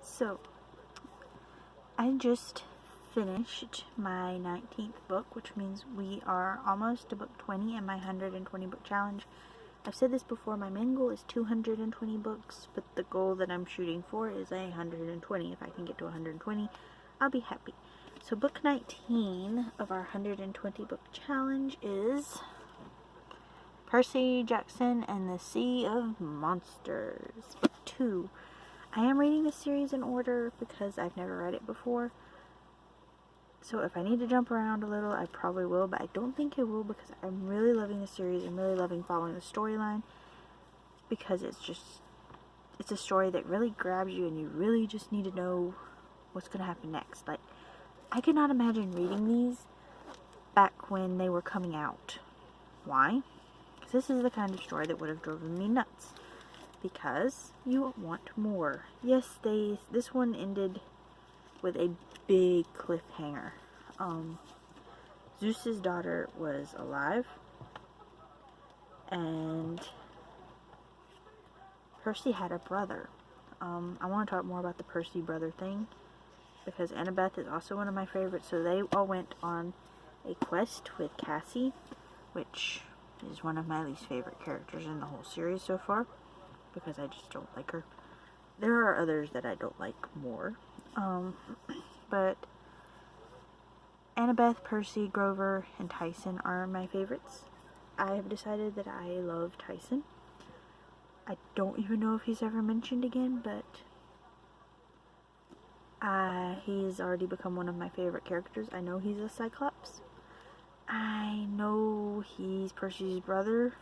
So, I just finished my 19th book, which means we are almost to book 20 in my 120 book challenge. I've said this before, my main goal is 220 books, but the goal that I'm shooting for is 120. If I can get to 120, I'll be happy. So book 19 of our 120 book challenge is Percy Jackson and the Sea of Monsters, book 2. I am reading the series in order because I've never read it before. So if I need to jump around a little, I probably will, but I don't think I will because I'm really loving the series. I'm really loving following the storyline because it's a story that really grabs you and you really just need to know what's going to happen next. Like, I could not imagine reading these back when they were coming out. Why? Because this is the kind of story that would have driven me nuts. Because you want more. Yes, this one ended with a big cliffhanger. Zeus's daughter was alive, and Percy had a brother. I want to talk more about the Percy brother thing, because Annabeth is also one of my favorites, so they all went on a quest with Cassie, which is one of my least favorite characters in the whole series so far, because I just don't like her. There are others that I don't like more. But Annabeth, Percy, Grover, and Tyson are my favorites. I have decided that I love Tyson. I don't even know if he's ever mentioned again, but he's already become one of my favorite characters. I know he's a Cyclops. I know he's Percy's brother.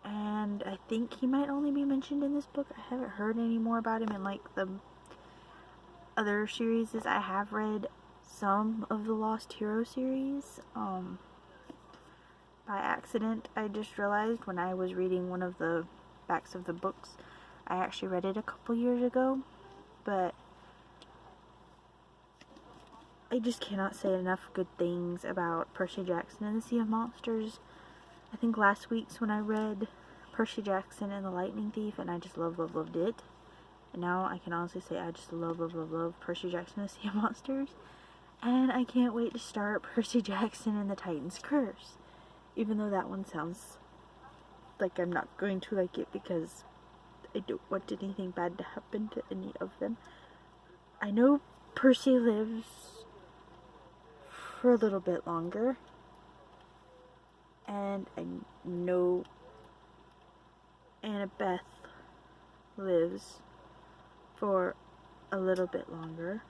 And I think he might only be mentioned in this book. I haven't heard any more about him in like the other series. I have read some of the Lost Hero series. By accident, I just realized when I was reading one of the backs of the books, I actually read it a couple years ago, but I just cannot say enough good things about Percy Jackson and the Sea of Monsters. I think last week's when I read Percy Jackson and the Lightning Thief, and I just loved it. And now I can honestly say I just love Percy Jackson and the Sea of Monsters. And I can't wait to start Percy Jackson and the Titan's Curse. Even though that one sounds like I'm not going to like it because I don't want anything bad to happen to any of them. I know Percy lives for a little bit longer. And I know Annabeth lives for a little bit longer,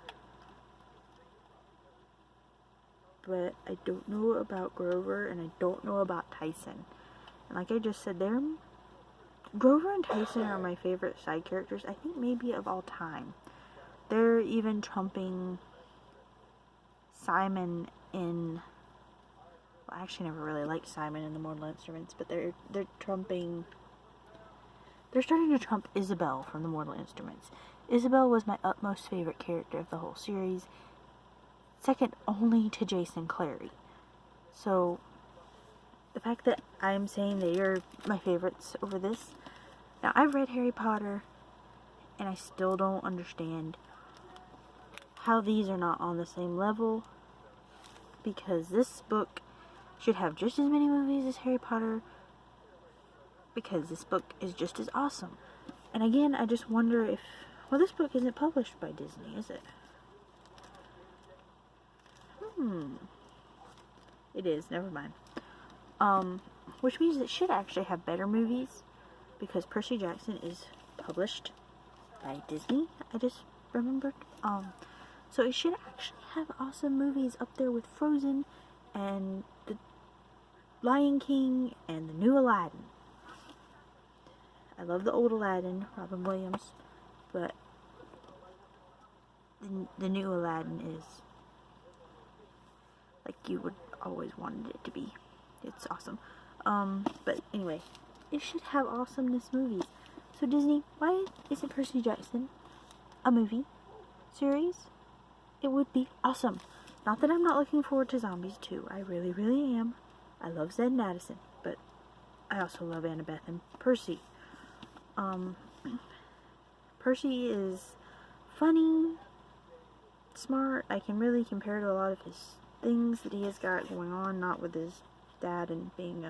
but I don't know about Grover and I don't know about Tyson. And like I just said, Grover and Tyson are my favorite side characters, I think maybe of all time. They're even trumping Simon in... Well, I actually never really liked Simon in the Mortal Instruments, but they're starting to trump Isabel from the Mortal Instruments. Isabel was my utmost favorite character of the whole series, second only to Jason Clary. So, the fact that I'm saying they are my favorites over this... Now, I've read Harry Potter, and I still don't understand how these are not on the same level, because this book should have just as many movies as Harry Potter, because this book is just as awesome. And again, I just wonder if... Well, this book isn't published by Disney, is it? It is, never mind. Which means it should actually have better movies, because Percy Jackson is published by Disney, I just remembered. So it should actually have awesome movies up there with Frozen, and the Lion King, and the new Aladdin. I love the old Aladdin, Robin Williams, but the new Aladdin is like you would always wanted it to be. It's awesome. But anyway, it should have awesomeness movies. So Disney, why isn't Percy Jackson a movie series? It would be awesome. Not that I'm not looking forward to Zombies 2. I really, really am. I love Zed and Addison, but I also love Annabeth and Percy. Percy is funny, smart. I can really compare to a lot of his things that he has got going on, not with his dad and being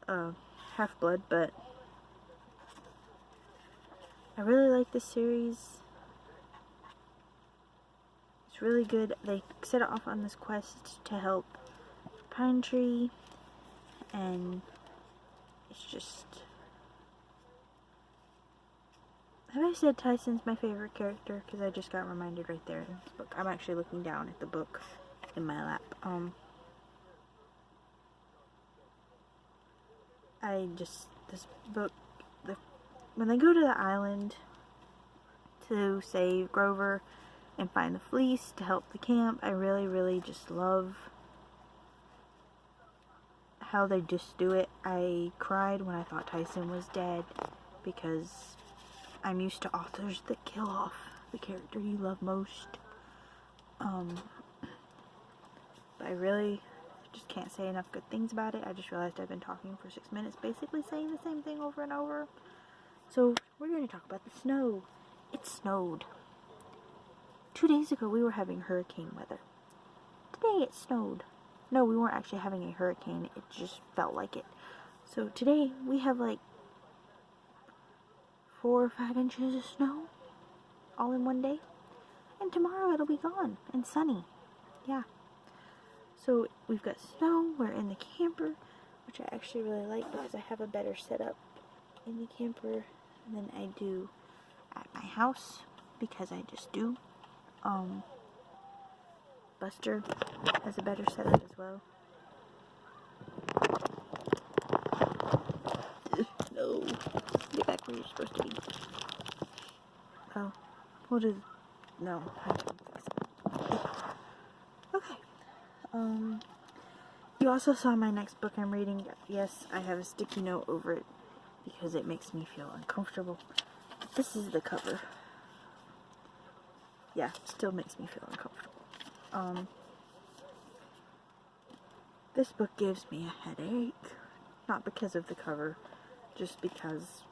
a half-blood, but I really like this series. It's really good. They set off on this quest to help Pine Tree, and it's just... Have I said Tyson's my favorite character? Because I just got reminded right there in this book. I'm actually looking down at the book in my lap. This book, when they go to the island to save Grover and find the fleece to help the camp, I really, really just love how they just do it. I cried when I thought Tyson was dead, because I'm used to authors that kill off the character you love most. But I really just can't say enough good things about it. I just realized I've been talking for 6 minutes, basically saying the same thing over and over. So, we're going to talk about the snow. It snowed. 2 days ago, we were having hurricane weather. Today, it snowed. No, we weren't actually having a hurricane. It just felt like it. So, today, we have like 4 or 5 inches of snow all in one day. And tomorrow, it'll be gone and sunny. Yeah. So, we've got snow. We're in the camper, which I actually really like because I have a better setup in the camper than I do at my house, because I just do. Buster has a better setup as well. No. Get back where you're supposed to be. Oh. We'll do... No. Okay. You also saw my next book I'm reading. Yes, I have a sticky note over it because it makes me feel uncomfortable. This is the cover. Yeah, it still makes me feel uncomfortable. This book gives me a headache. Not because of the cover, just because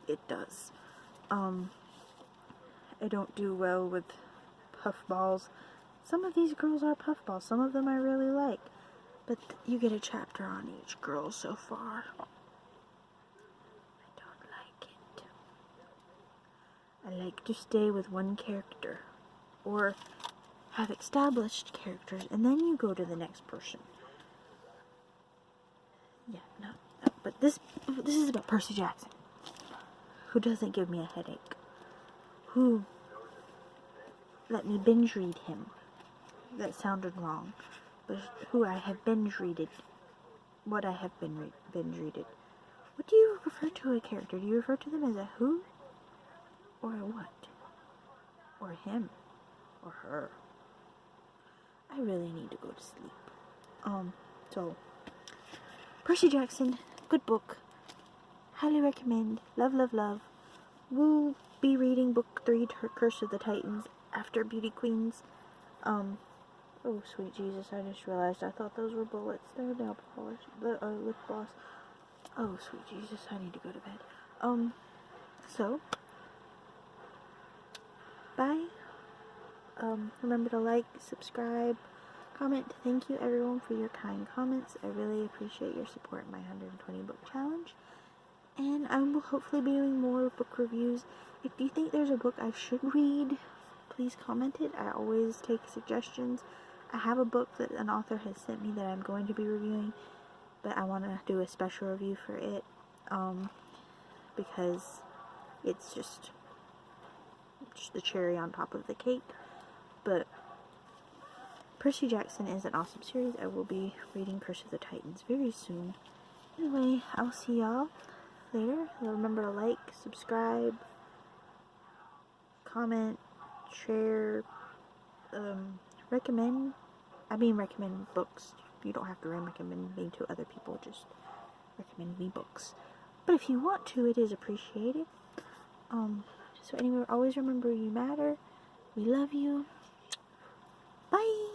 it does. I don't do well with puffballs. Some of these girls are puffballs. Some of them I really like. But you get a chapter on each girl so far. I don't like it. I like to stay with one character. Or have established characters, and then you go to the next person. Yeah, no. But this is about Percy Jackson, who doesn't give me a headache, who let me binge read him. That sounded wrong, but who I have binge readed. What I have been binge readed. What do you refer to a character? Do you refer to them as a who, or a what, or him, or her? I really need to go to sleep. So, Percy Jackson, good book. Highly recommend. Love, love, love. We'll be reading book 3, Curse of the Titans, after Beauty Queens. Oh, sweet Jesus, I just realized I thought those were bullets. They're nail polish, lip gloss. Oh, sweet Jesus, I need to go to bed. So, bye. Remember to like, subscribe, comment. Thank you everyone for your kind comments. I really appreciate your support in my 120 book challenge. And I will hopefully be doing more book reviews. If you think there's a book I should read, please comment it. I always take suggestions. I have a book that an author has sent me that I'm going to be reviewing, but I want to do a special review for it, because it's just the cherry on top of the cake. But Percy Jackson is an awesome series. I will be reading Curse of the Titans very soon. Anyway, I'll see y'all later. Remember to like, subscribe, comment, share, recommend books. You don't have to recommend me to other people, just recommend me books. But if you want to, it is appreciated. So anyway, always remember you matter. We love you. Bye!